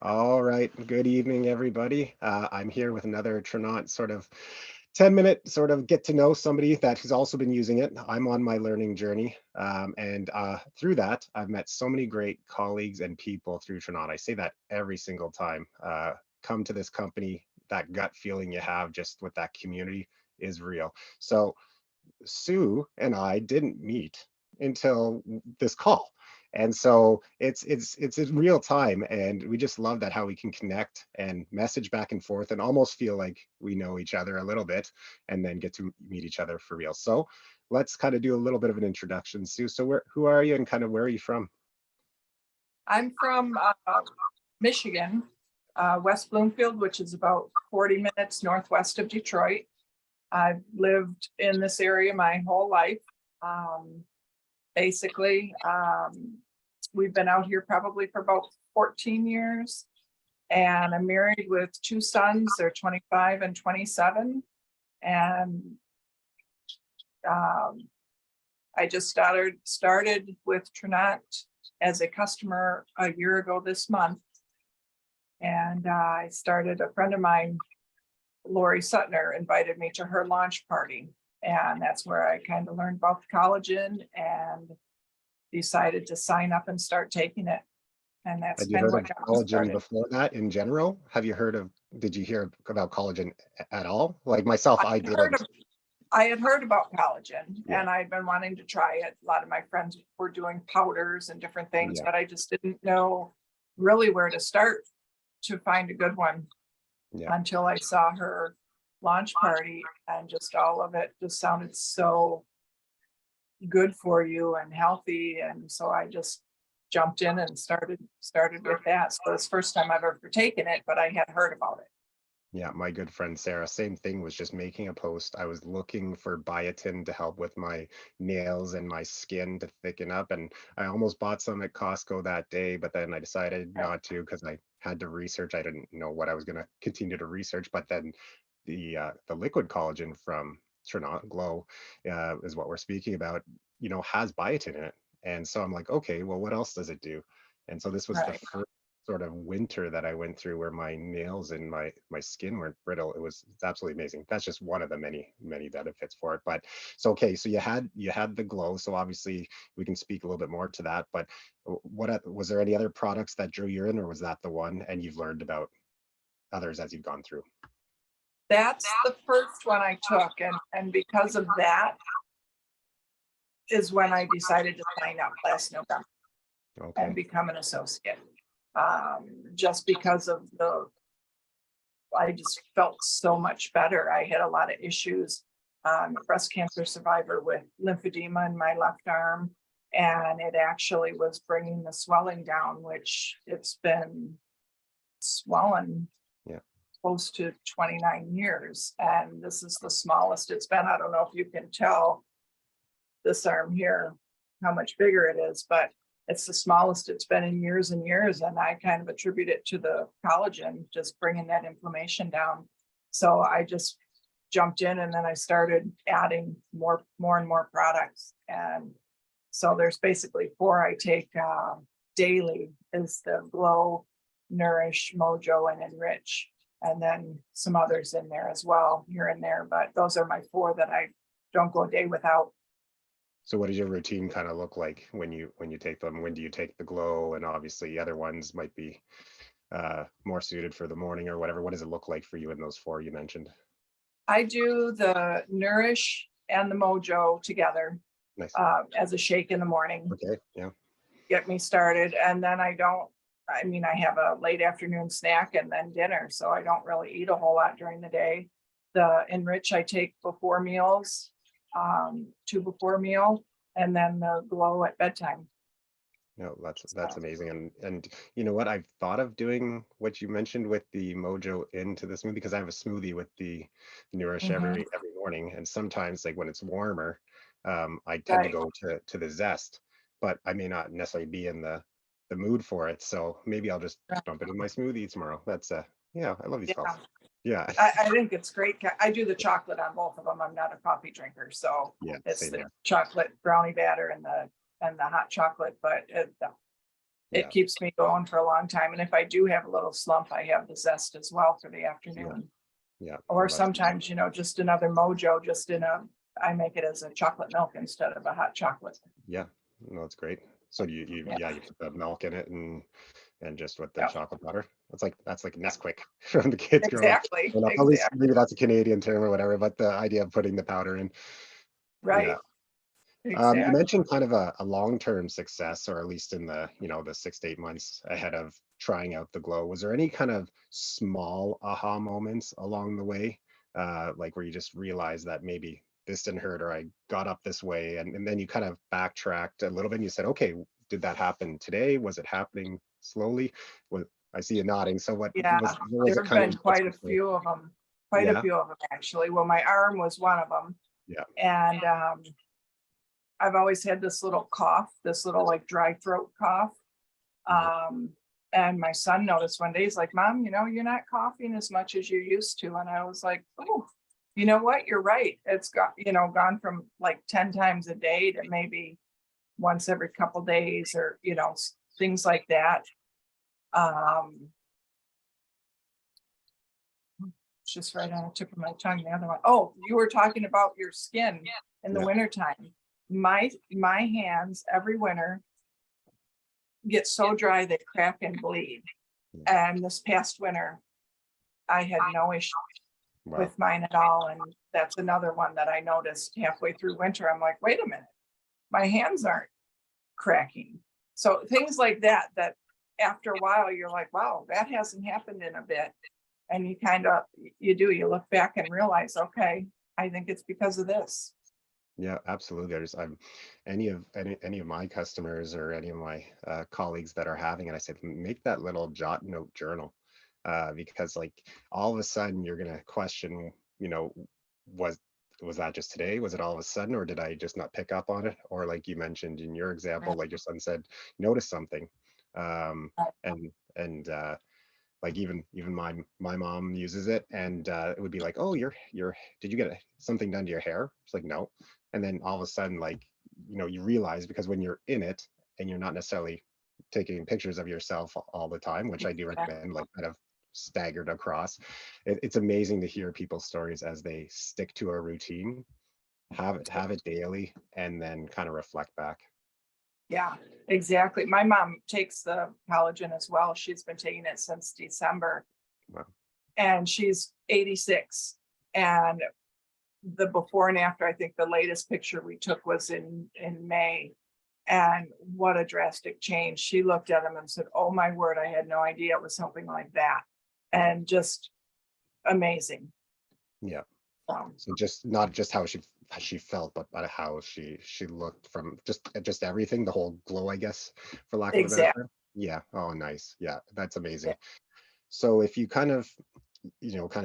All right. Good evening, everybody. I'm here with another Tranont sort of 10-minute sort of get to know somebody that has also been using it. I'm on my learning journey. And through that, I've met so many great colleagues and people through Tranont. I say that every single time. Come to this company, that gut feeling you have just with that community is real. So Sue and I didn't meet until this call. And so it's in real time, and we just love that how we can connect and message back and forth and almost feel like we know each other a little bit and then get to meet each other for real. So let's kind of do a little bit of an introduction. Sue, so who are you and kind of where are you from? I'm from Michigan, West Bloomfield, which is about 40 minutes northwest of Detroit. I've lived in this area my whole life. Um, Basically, we've been out here probably for about 14 years, and I'm married with two sons. They're 25 and 27. And I just started with Tranont as a customer a year ago this month. And I started, a friend of mine, Lori Suttner, invited me to her launch party. And that's where I kind of learned about the collagen and decided to sign up and start taking it. And that's Had you kind of heard what of got me collagen started. before that in general? Did you hear about collagen at all? Like myself, I I had heard didn't. of, I had heard about collagen Yeah, and I'd been wanting to try it. A lot of my friends were doing powders and different things, yeah, but I just didn't know really where to start to find a good one yeah. until I saw her launch party, and just all of it just sounded so good for you and healthy. And so I just jumped in and started with that. So it's the first time I've ever taken it, but I had heard about it. Yeah, my good friend Sarah, same thing, was just making a post. I was looking for biotin to help with my nails and my skin to thicken up. And I almost bought some at Costco that day, but then I decided Right. not to because I had to research. I didn't know what I was going to continue to research. But then the liquid collagen from Tranont Glow is what we're speaking about, has biotin in it. And so I'm like, okay, well, what else does it do? And so this was the Right. first sort of winter that I went through where my nails and my skin weren't brittle. It's absolutely amazing. That's just one of the many benefits for it. But so okay, so you had the glow. So obviously we can speak a little bit more to that. But was there any other products that drew you in, or was that the one? And you've learned about others as you've gone through. That's the first one I took. And because of that is when I decided to sign up last November and Okay. become an associate. Just because of I just felt so much better. I had a lot of issues. Breast cancer survivor with lymphedema in my left arm, and it actually was bringing the swelling down, which it's been swollen Yeah. close to 29 years. And this is the smallest it's been. I don't know if you can tell this arm here, how much bigger it is, but it's the smallest it's been in years and years. And I kind of attribute it to the collagen, just bringing that inflammation down. So I just jumped in and then I started adding more and more products. And so there's basically four I take daily is the Glow, Nourish, Mojo, and Enrich. And then some others in there as well, here and there. But those are my four that I don't go a day without. So what does your routine kind of look like when you take them? When do you take the glow? And obviously other ones might be more suited for the morning or whatever. What does it look like for you in those four you mentioned? I do the Nourish and the Mojo together Nice. as a shake in the morning, Okay. Yeah. get me started. And then I have a late afternoon snack and then dinner. So I don't really eat a whole lot during the day. The Enrich I take before meals, two before meal, and then the Glow at bedtime. No, that's So, amazing. And you know what? I've thought of doing what you mentioned with the Mojo into the smoothie because I have a smoothie with the Nourish mhm, every morning. And sometimes like when it's warmer, I tend to right. go to the zest, but I may not necessarily be in the mood for it. So maybe I'll just Right. dump it in my smoothie tomorrow. Yeah, I love these Yeah. calls. Yeah. I think it's great. I do the chocolate on both of them. I'm not a coffee drinker, so Yeah, it's same the here. chocolate brownie batter and the hot chocolate. But it Yeah. keeps me going for a long time. And if I do have a little slump, I have the zest as well for the Yeah. afternoon. Yeah. Or No, that's sometimes, just another Mojo, I make it as a chocolate milk instead of a hot chocolate. yeah. No, that's great. So Yeah, yeah, you put the milk in it and just with the yeah, chocolate butter. That's like Nesquik from the kids exactly, growing up. At least exactly. maybe that's a Canadian term or whatever, but the idea of putting the powder in. Yeah. Right, You exactly. mentioned kind of a long-term success, or at least in the 6 to 8 months ahead of trying out the glow. Was there any kind of small aha moments along the way, like where you just realized that maybe this didn't hurt, or I got up this way, and then you kind of backtracked a little bit and you said, okay, did that happen today? Was it happening slowly? Was, I see you nodding. So Yeah, what was there it have kind of? been quite a few of them, Yeah, actually. Well, my arm was one of them. yeah, And I've always had this little cough, this little like dry throat cough. yeah, Um, and my son noticed one day, he's like, Mom, you're not coughing as much as you used to. And I was like, oh, you know what? You're right. It's gone from like 10 times a day to maybe once every couple days, or, things like that. Um, it's just right on the tip of my tongue. The other one, oh, you were talking about your skin in the yeah, wintertime. My hands every winter get so dry they crack and bleed. yeah. And this past winter, I had no issue Wow. with mine at all. And that's another one that I noticed halfway through winter. I'm like, wait a minute, my hands aren't cracking. So things like that after a while, you're like, wow, that hasn't happened in a bit. And you look back and realize, okay, I think it's because of this. Yeah, absolutely. I'm any of my customers or any of my colleagues that are having it, I said, make that little jot note journal, because like all of a sudden you're gonna question, was was that just today? Was it all of a sudden, or did I just not pick up on it? Or like you mentioned in your example, like your son said, notice something, and like even my mom uses it, and it would be like, oh, you're did you get something done to your hair? It's like, no. And then all of a sudden, like, you realize, because when you're in it and you're not necessarily taking pictures of yourself all the time, which I do recommend, like kind of staggered across, it's amazing to hear people's stories as they stick to a routine, have it daily, and then kind of reflect back. Yeah, exactly. My mom takes the collagen as well. She's been taking it since December, Wow. and she's 86. And the before and after, I think the latest picture we took was in May. And what a drastic change. She looked at him and said, oh my word, I had no idea it was something like that. Yeah. And just amazing. Yeah. Um, So just not just how she felt, but how she looked, from just everything, the whole glow, I guess, for lack of a better exactly. term. Yeah. Oh, nice. Yeah, that's amazing. So if you kind of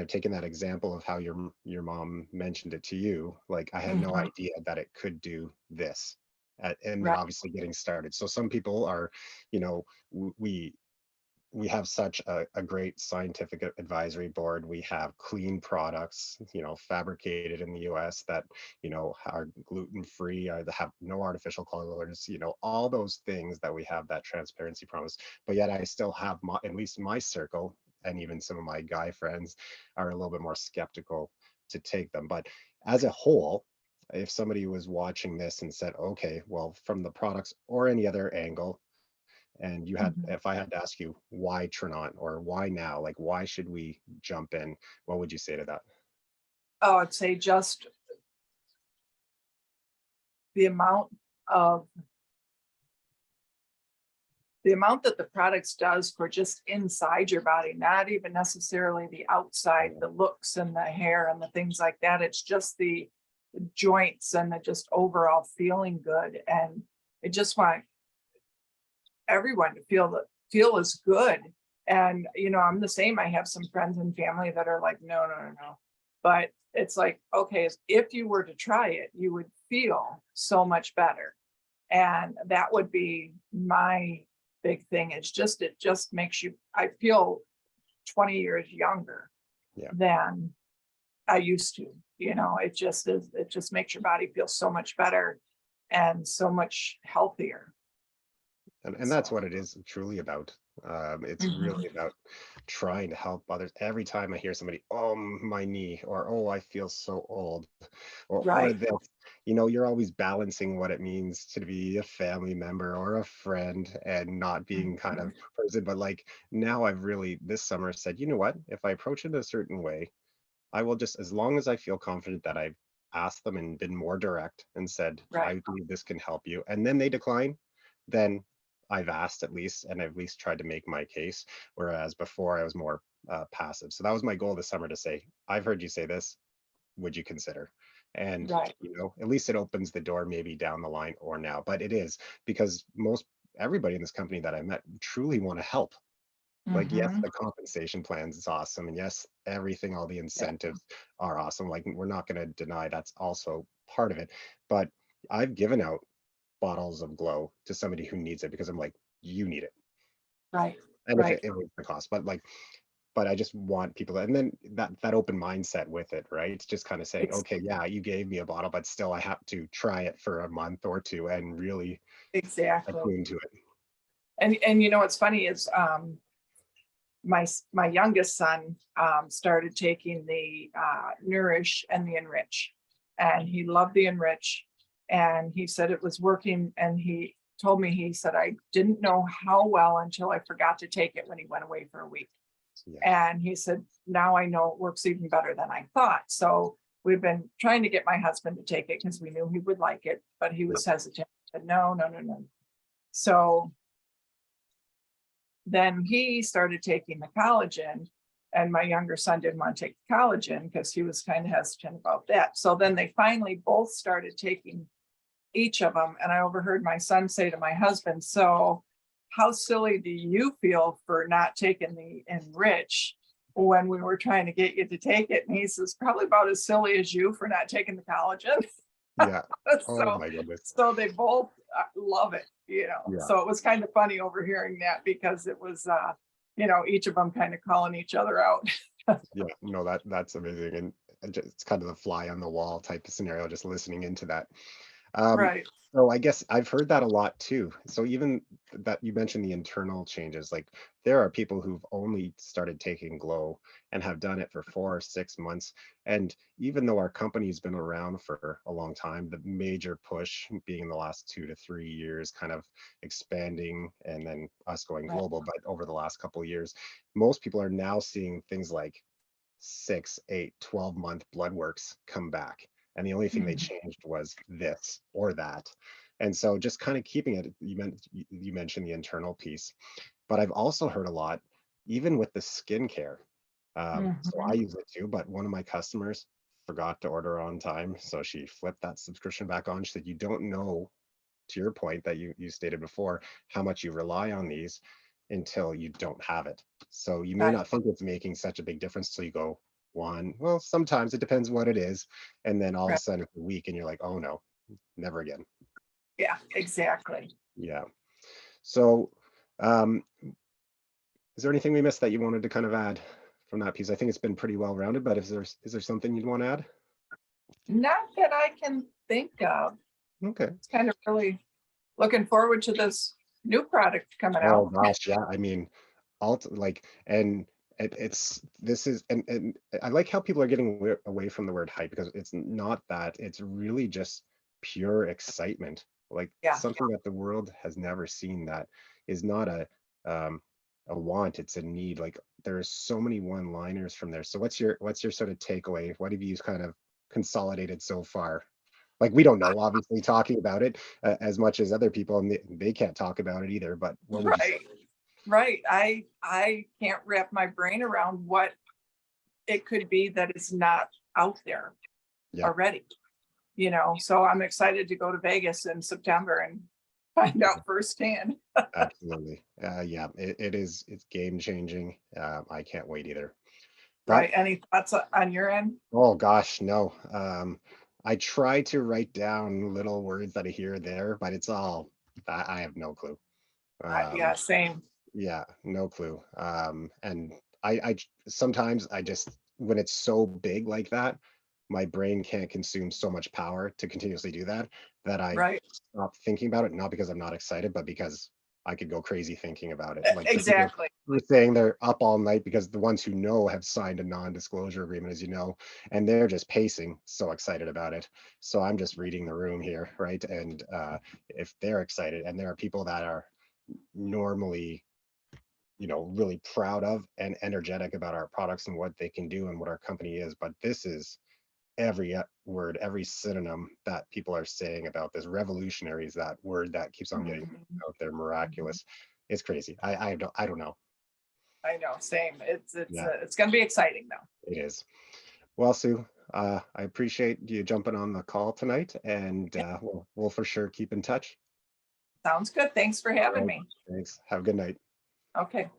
taking that example of how your mom mentioned it to you, like, I had no Mhm. idea that it could do this, and then Right. obviously getting started. So some people are, we have such a great scientific advisory board. We have clean products, fabricated in the US, that, are gluten free, that have no artificial colors, all those things, that we have that transparency promise. But yet I still have at least my circle, and even some of my guy friends are a little bit more skeptical to take them. But as a whole, if somebody was watching this and said, okay, well, from the products or any other angle, and Mhm. if I had to ask you why Tranont, or why now, like why should we jump in, what would you say to that? Oh, I'd say just the amount of the amount that the products does for just inside your body, not even necessarily the outside, Yeah, the looks and the hair and the things like that. It's just the joints and the just overall feeling good. And I just want everyone to feel as good. And I'm the same. I have some friends and family that are like, no, no, no, no. But it's like, okay, if you were to try it, you would feel so much better. And that would be my big thing. It just makes you, I feel 20 years younger yeah, than I used to. It just makes your body feel so much better and so much healthier. And that's So, what it is truly about. It's mhm, really about trying to help others. Every time I hear somebody, oh, my knee, or oh, I feel so old, or right. this, you're always balancing what it means to be a family member or a friend and not being kind Mhm, of person. But like now I've really this summer said, you know what? If I approach it a certain way, I will just, as long as I feel confident that I've asked them and been more direct and said, right, I believe this can help you, and then they decline, then I've asked at least, and I've at least tried to make my case. Whereas before I was more passive. So that was my goal this summer to say, I've heard you say this. Would you consider? And, right. at least it opens the door maybe down the line or now. But it is because most everybody in this company that I met truly want to help. Like, yes, Mhm, the compensation plans is awesome, and yes, everything, all the yeah, incentives are awesome. Like, we're not going to deny that's also part of it. But I've given out bottles of Glow to somebody who needs it because I'm like, you need it. right, And if right. it was the cost, but like, but I just want people to, and then that open mindset with it, right? It's just kind of saying, Ex okay, yeah, you gave me a bottle, but still I have to try it for a month or two and really exactly. attune to it. And what's funny is, my youngest son, started taking the, Nourish and the Enrich, and he loved the Enrich, and he said it was working, and he told me, he said, "I didn't know how well until I forgot to take it when he went away for a week." Yeah. And he said, "Now I know it works even better than I thought." So we've been trying to get my husband to take it because we knew he would like it, but he Yeah. was hesitant. He said, "No, no, no, no." So then he started taking the collagen, and my younger son didn't want to take the collagen because he was kind of hesitant about that. So then they finally both started taking each of them. And I overheard my son say to my husband, "So, how silly do you feel for not taking the Enrich when we were trying to get you to take it?" And he says, "Probably about as silly as you for not taking the collagen." Yeah. Oh so my goodness. so they both love it, Yeah. so it was kind of funny overhearing that because it was each of them kind of calling each other out. Yeah, no, that's amazing, and it's kind of the fly on the wall type of scenario, just listening into that. Um, Right. so I guess I've heard that a lot too. So even that you mentioned the internal changes, like there are people who've only started taking Glow and have done it for 4 or 6 months. And even though our company's been around for a long time, the major push being in the last 2 to 3 years, kind of expanding and then us going Right. global. But over the last couple of years, most people are now seeing things like 6, 8, 12-month blood works come back. And the only thing they Mhm. changed was this or that. And so just kind of keeping it, you mentioned the internal piece, but I've also heard a lot, even with the skincare. So I Mhm. use it too, but one of my customers forgot to order on time. So she flipped that subscription back on. She said, you don't know, to your point that you stated before, how much you rely on these until you don't have it. So you may Right. not think it's making such a big difference till you go one. Well, sometimes it depends what it is. And then all of a Right. sudden it's a week and you're like, oh no, never again. Yeah, exactly. Yeah. So is there anything we missed that you wanted to kind of add from that piece? I think it's been pretty well rounded, but is there something you'd want to add? Not that I can think of. Okay. It's kind of really looking forward to this new product coming Oh out. gosh, yeah. I mean, like, and it's this is, and I like how people are getting away from the word hype because it's not that. It's really just pure excitement, like Yeah. something that the world has never seen. That is not um a want, it's a need. Like there's so many one-liners from there. So what's your sort of takeaway? What have you kind of consolidated so far? Like we don't know, obviously, talking about it as much as other people, and they can't talk about it either. But what would you say? Right. Right. I can't wrap my brain around what it could be that is not out there Yeah, already. So I'm excited to go to Vegas in September and find out firsthand. absolutely. Yeah, it is. It's game changing. I can't wait either. But Right. Any thoughts on your end? oh gosh, no. I try to write down little words that I hear there, but it's all I have no clue. Yeah, Um, same. yeah, no clue. And sometimes I just, when it's so big like that, my brain can't consume so much power to continuously do that, that I Right. stop thinking about it, not because I'm not excited, but because I could go crazy thinking about it. Like the people Exactly. who are saying they're up all night because the ones who know have signed a non-disclosure agreement, as you know, and they're just pacing, so excited about it. So I'm just reading the room here, right? And if they're excited, and there are people that are normally, really proud of and energetic about our products and what they can do and what our company is, but this is every word, every synonym that people are saying about this. Revolutionary is that word that keeps on getting Mhm. out there. Mhm. Miraculous. It's crazy. I don't know. I know, same. Yeah, It's going to be exciting though. it is. Well, Sue, I appreciate you jumping on the call tonight, and we'll for sure keep in touch. Sounds good. Thanks for All having right. me. Thanks. Have a good night. Okay.